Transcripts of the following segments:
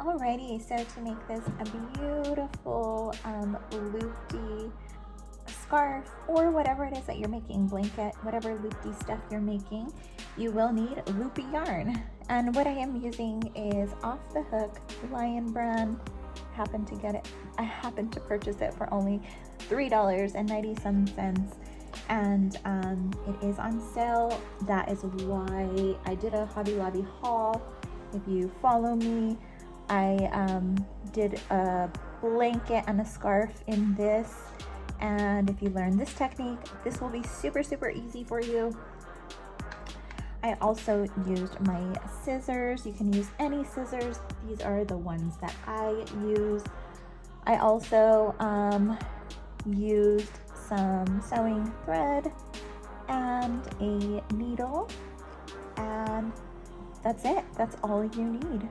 Alrighty, so to make this a beautiful loopy scarf or whatever it is that you're making, blanket, whatever loopy stuff you're making, you will need loopy yarn. And what I am using is Off the Hook Lion brand. I happened to purchase it for only $3.90, and it is on sale. That is why I did a Hobby Lobby haul. If you follow me, I did a blanket and a scarf in this, and if you learn this technique, this will be super easy for you. I also used my scissors. You can use any scissors. These are the ones that I use. I also used some sewing thread and a needle, and that's it. That's all you need.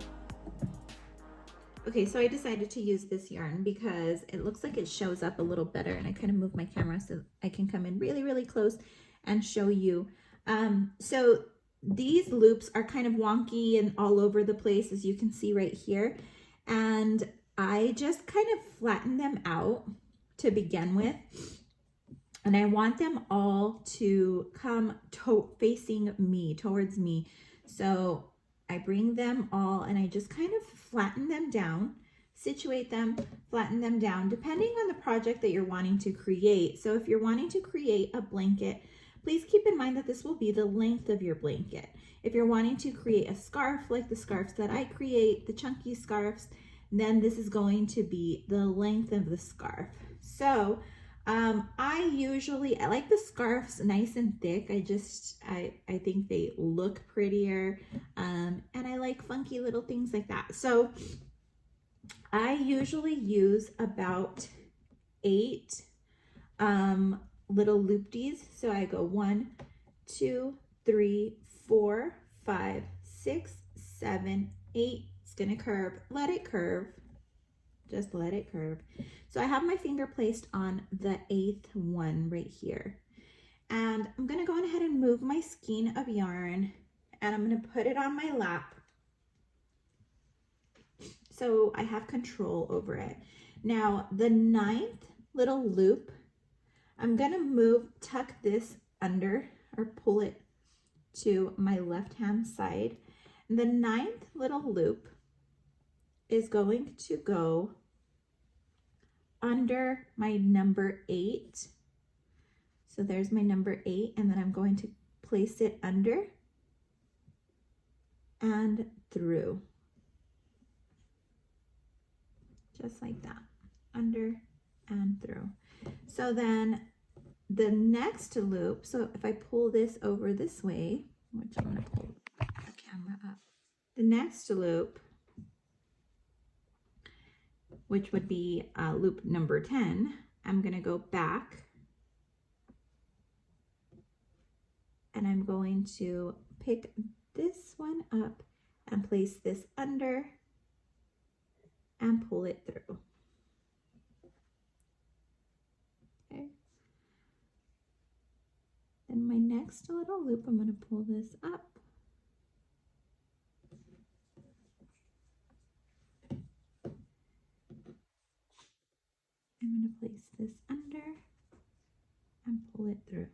Okay, so I decided to use this yarn because it looks like it shows up a little better, and I kind of move my camera so I can come in really close and show you. So these loops are kind of wonky and all over the place, as you can see right here. And I just kind of flatten them out to begin with. And I want them all to come facing me, towards me. So I bring them all and I just kind of flatten them down, situate them, flatten them down, depending on the project that you're wanting to create. So if you're wanting to create a blanket, please keep in mind that this will be the length of your blanket. If you're wanting to create a scarf, like the scarves that I create, the chunky scarves, then this is going to be the length of the scarf. So I like the scarves nice and thick. I think they look prettier, and I like funky little things like that. So I usually use about 8 little loopties. So I go 1, 2, 3, 4, 5, 6, 7, 8. It's gonna curve. Let it curve. Just let it curve. So I have my finger placed on the 8th one right here. And I'm gonna go on ahead and move my skein of yarn, and I'm gonna put it on my lap so I have control over it. Now the 9th little loop, I'm gonna tuck this under, or pull it to my left hand side. And the 9th little loop is going to go under my number 8. So there's my number 8, and then I'm going to place it under and through. Just like that, under and through. So then the next loop, so if I pull this over this way, which I'm gonna pull the camera up, the next loop, which would be loop number 10, I'm gonna go back and I'm going to pick this one up and place this under and pull it through. Okay. Then my next little loop, I'm going to pull this up. I'm going to place this under and pull it through.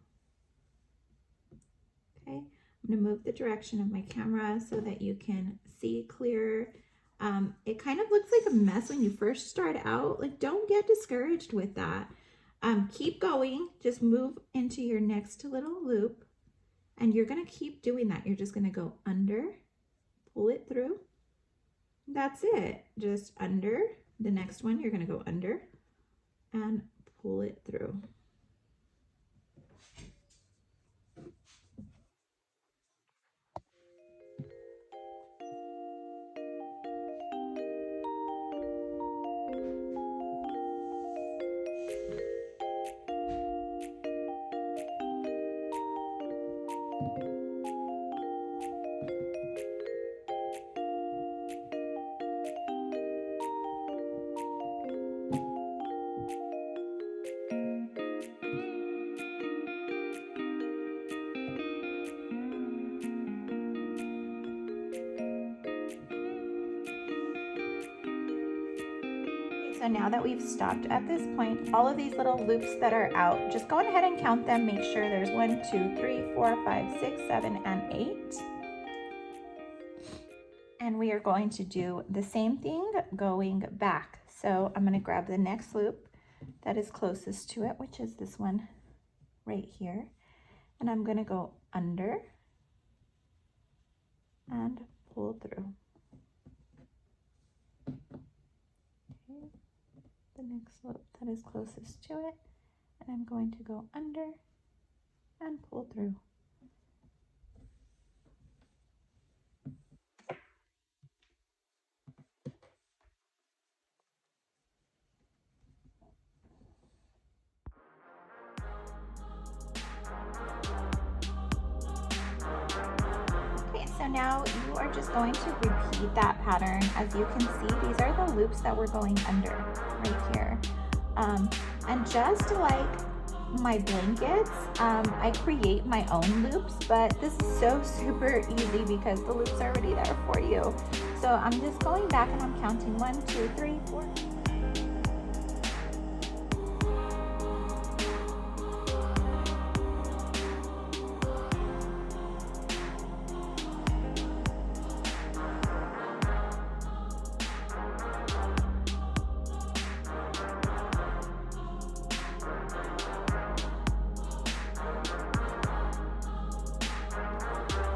Okay, I'm going to move the direction of my camera so that you can see clearer. It kind of looks like a mess when you first start out. Like, don't get discouraged with that. Keep going. Just move into your next little loop, and you're going to keep doing that. You're just going to go under, pull it through. That's it. Just under. The next one, you're going to go under and pull it through. So now that we've stopped at this point, all of these little loops that are out, just go ahead and count them. Make sure there's 1, 2, 3, 4, 5, 6, 7, and 8. And we are going to do the same thing going back. So I'm going to grab the next loop that is closest to it, which is this one right here. And I'm going to go under and pull through. Okay. The next loop that is closest to it, and I'm going to go under and pull through. So now you are just going to repeat that pattern. As you can see, these are the loops that we're going under right here. And just like my blankets, I create my own loops, but this is so super easy because the loop's are already there for you. So I'm just going back and I'm counting 1, 2, 3, 4.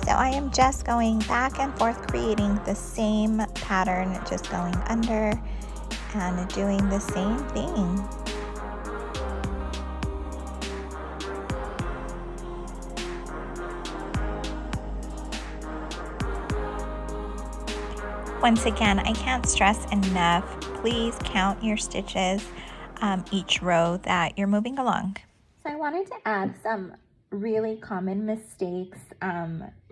So I am just going back and forth creating the same pattern, just going under and doing the same thing. Once again, I can't stress enough, please count your stitches each row that you're moving along. So I wanted to add some really common mistakes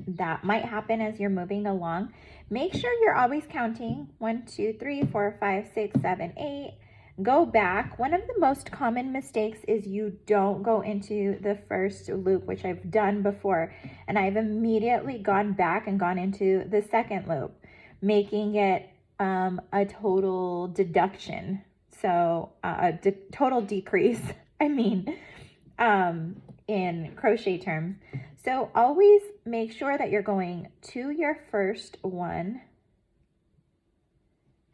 that might happen as you're moving along. Make sure you're always counting 1, 2, 3, 4, 5, 6, 7, 8. Go back. One of the most common mistakes is you don't go into the first loop, which I've done before, and I've immediately gone back and gone into the second loop, making it a total deduction. So a total decrease, in crochet terms. So always make sure that you're going to your first one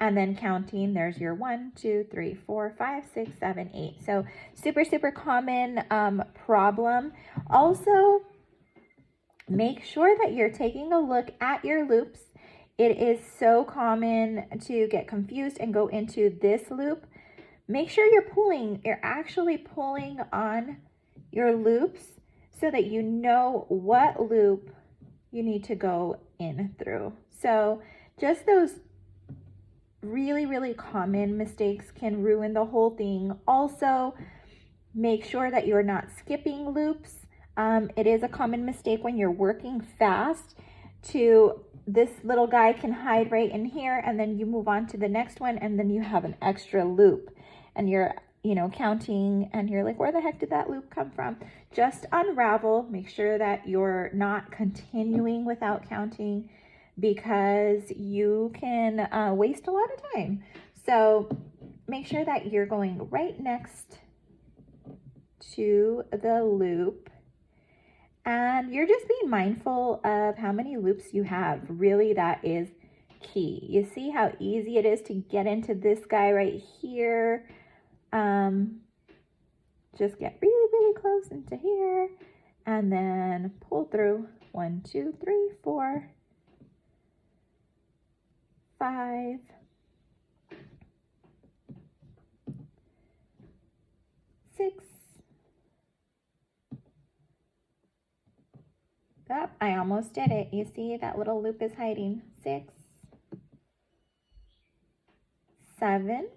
and then counting. There's your 1, 2, 3, 4, 5, 6, 7, 8. So super common problem. Also, make sure that you're taking a look at your loops. It is so common to get confused and go into this loop. Make sure you're actually pulling on your loops so that you know what loop you need to go in through. So just those really common mistakes can ruin the whole thing. Also, make sure that you're not skipping loops. It is a common mistake when you're working fast this little guy can hide right in here, and then you move on to the next one, and then you have an extra loop, and you're counting, and you're like, where the heck did that loop come from? Just unravel. Make sure that you're not continuing without counting, because you can waste a lot of time. So make sure that you're going right next to the loop, and you're just being mindful of how many loops you have. Really, that is key. You see how easy it is to get into this guy right here. Just get really close into here and then pull through 1, 2, 3, 4, 5, 6. Oh, I almost did it. You see that little loop is hiding. 6, 7,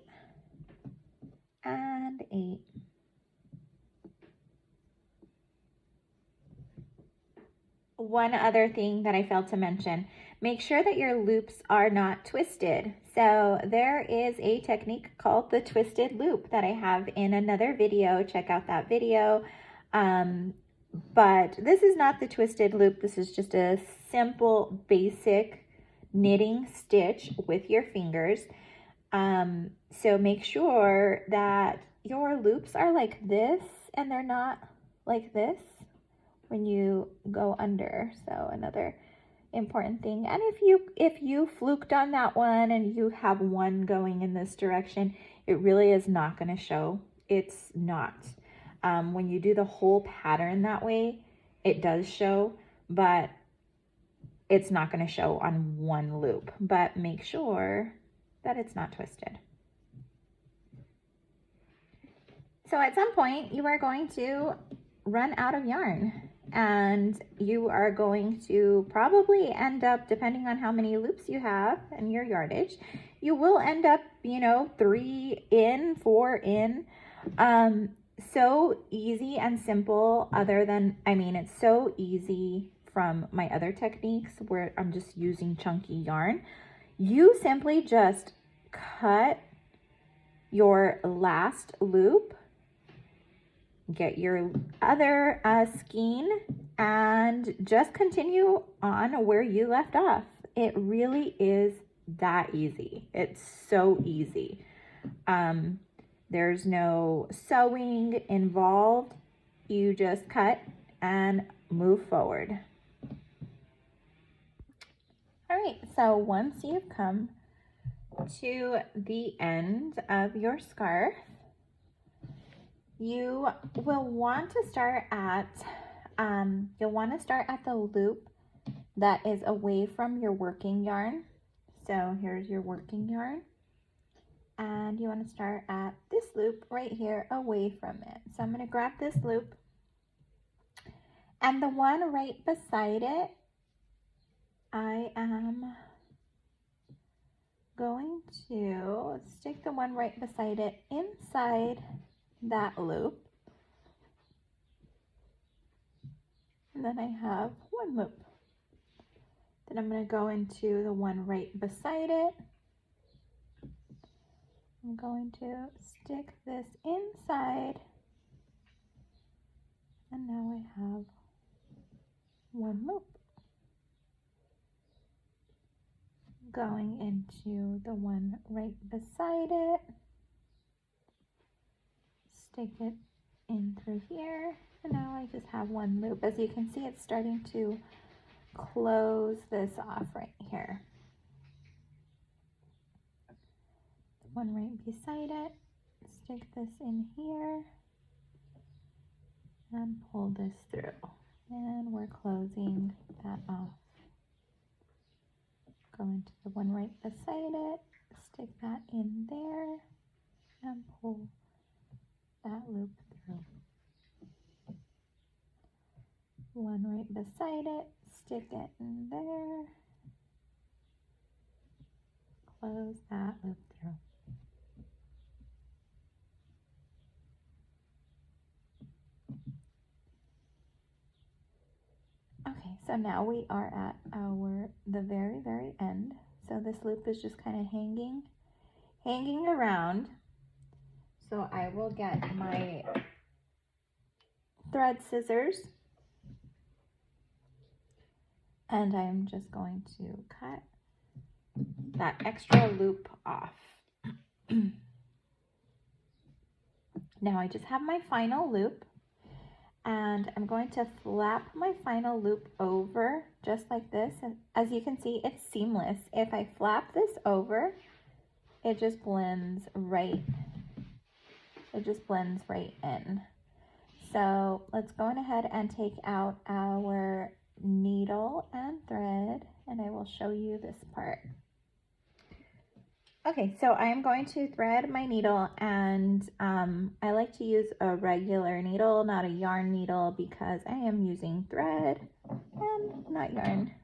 and 8. One other thing that I failed to mention, make sure that your loops are not twisted. So there is a technique called the twisted loop that I have in another video. Check out that video. But this is not the twisted loop. This is just a simple basic knitting stitch with your fingers. So make sure that your loops are like this and they're not like this when you go under. So another important thing. And if you fluked on that one and you have one going in this direction, it really is not going to show. It's not. When you do the whole pattern that way, it does show, but it's not going to show on one loop. But make sure that it's not twisted. So at some point you are going to run out of yarn, and you are going to probably end up, depending on how many loops you have and your yardage, you will end up, you know, 3 in, 4 in. So easy and simple, other than, I mean, it's so easy from my other techniques where I'm just using chunky yarn. You simply just cut your last loop, get your other skein, and just continue on where you left off. It really is that easy. It's so easy. There's no sewing involved. You just cut and move forward. All right, so once you've come to the end of your scarf, you will want to start at the loop that is away from your working yarn. So here's your working yarn, and you want to start at this loop right here away from it. So I'm going to grab this loop, and the one right beside it, I am going to stick the one right beside it inside that loop. And then I have one loop. Then I'm going to go into the one right beside it. I'm going to stick this inside, and now I have one loop. Going into the one right beside it, stick it in through here, and now I just have one loop. As you can see, it's starting to close this off right here. One right beside it, stick this in here, and pull this through, and we're closing that off. Go into the one right beside it, stick that in there, and pull that loop through. One right beside it, stick it in there, close that loop through. Okay, so now we are at the very end. So this loop is just kind of hanging around. So I will get my thread scissors, and I'm just going to cut that extra loop off. Now I just have my final loop, and I'm going to flap my final loop over just like this. And as you can see, it's seamless. If I flap this over, it just blends right in. So let's go ahead and take out our needle and thread, and I will show you this part. Okay, so I am going to thread my needle, and I like to use a regular needle, not a yarn needle, because I am using thread and not yarn.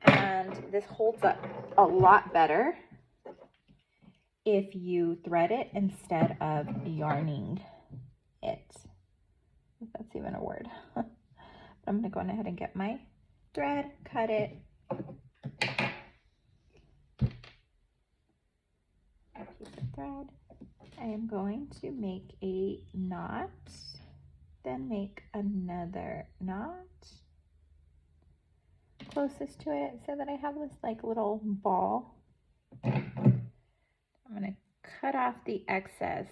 And this holds up a lot better if you thread it instead of yarning it, if that's even a word. But I'm going to go ahead and get my thread, cut it. Piece of thread. I am going to make a knot, then make another knot closest to it so that I have this like little ball. I'm going to cut off the excess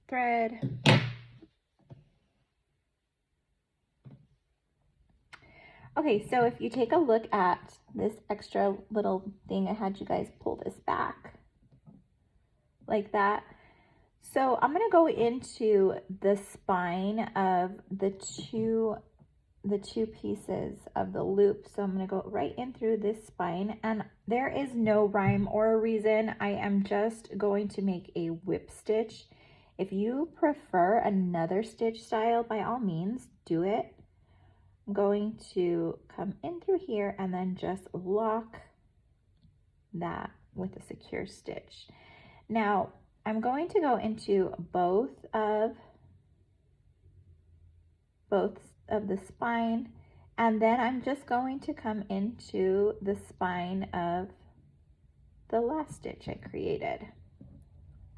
thread. Okay, so if you take a look at this extra little thing, I had you guys pull this back like that. So I'm going to go into the spine of the two pieces of the loop. So I'm going to go right in through this spine, and there is no rhyme or reason. I am just going to make a whip stitch. If you prefer another stitch style, by all means do it. I'm going to come in through here and then just lock that with a secure stitch. Now I'm going to go into both of the spine, and then I'm just going to come into the spine of the last stitch I created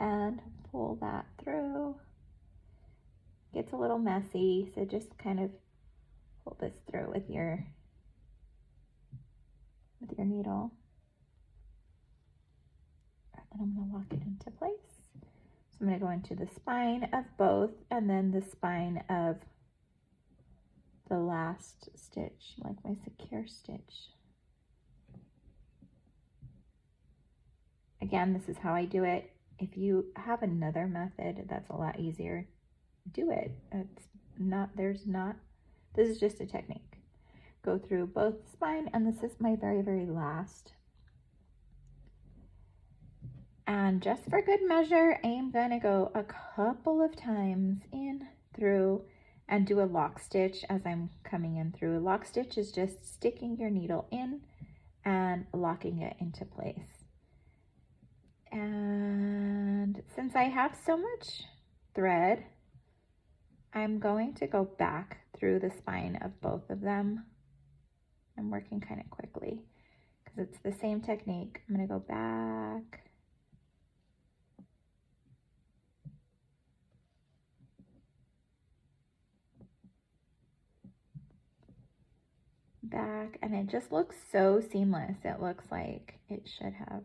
and pull that through. Gets a little messy, so just kind of pull this through with your needle. And then I'm going to lock it into place. So I'm going to go into the spine of both, and then the spine of the last stitch, like my secure stitch. Again, this is how I do it. If you have another method that's a lot easier, do it. This is just a technique. Go through both spine, and this is my very, very last. And just for good measure, I am going to go a couple of times in through and do a lock stitch as I'm coming in through. A lock stitch is just sticking your needle in and locking it into place. And since I have so much thread, I'm going to go back through the spine of both of them. I'm working kind of quickly because it's the same technique. I'm going to go back. Back, and it just looks so seamless. It looks like it should have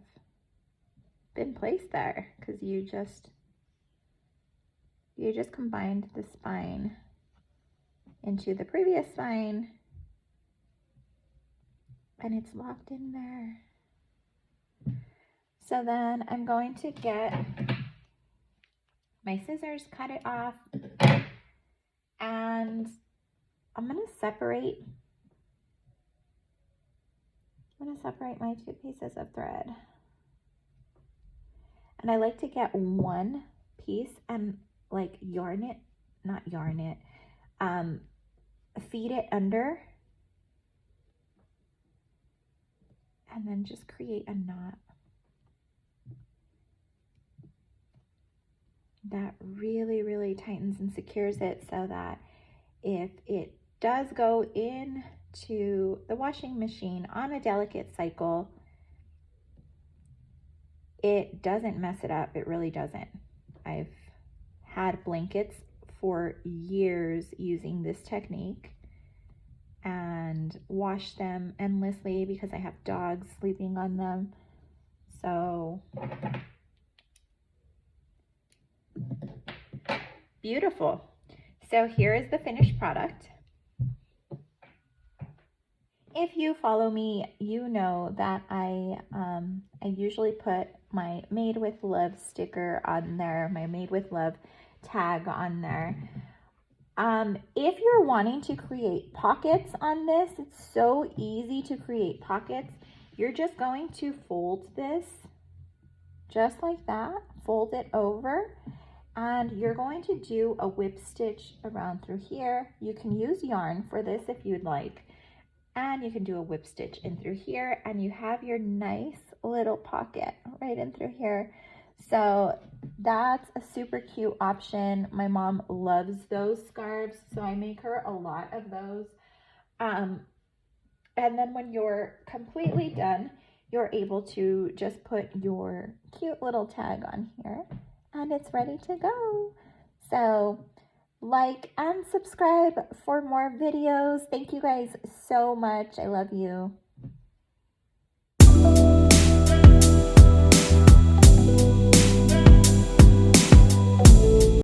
been placed there because you just combined the spine into the previous spine, and it's locked in there. So then I'm going to get my scissors, cut it off, and I'm going to separate my two pieces of thread. And I like to get one piece and like feed it under, and then just create a knot that really, really tightens and secures it so that if it does go into the washing machine on a delicate cycle, it doesn't mess it up. It really doesn't. I've had blankets for years using this technique and wash them endlessly because I have dogs sleeping on them. So beautiful. So here is the finished product. If you follow me, you know that I usually put my Made with Love sticker on there, my Made with Love tag on there. If you're wanting to create pockets on this, it's so easy to create pockets. You're just going to fold this just like that, fold it over, and you're going to do a whip stitch around through here. You can use yarn for this if you'd like, and you can do a whip stitch in through here, and you have your nice little pocket right in through here. So that's a super cute option. My mom loves those scarves, so I make her a lot of those. And then when you're completely done, you're able to just put your cute little tag on here, and it's ready to go. So like and subscribe for more videos. Thank you guys so much. I love you.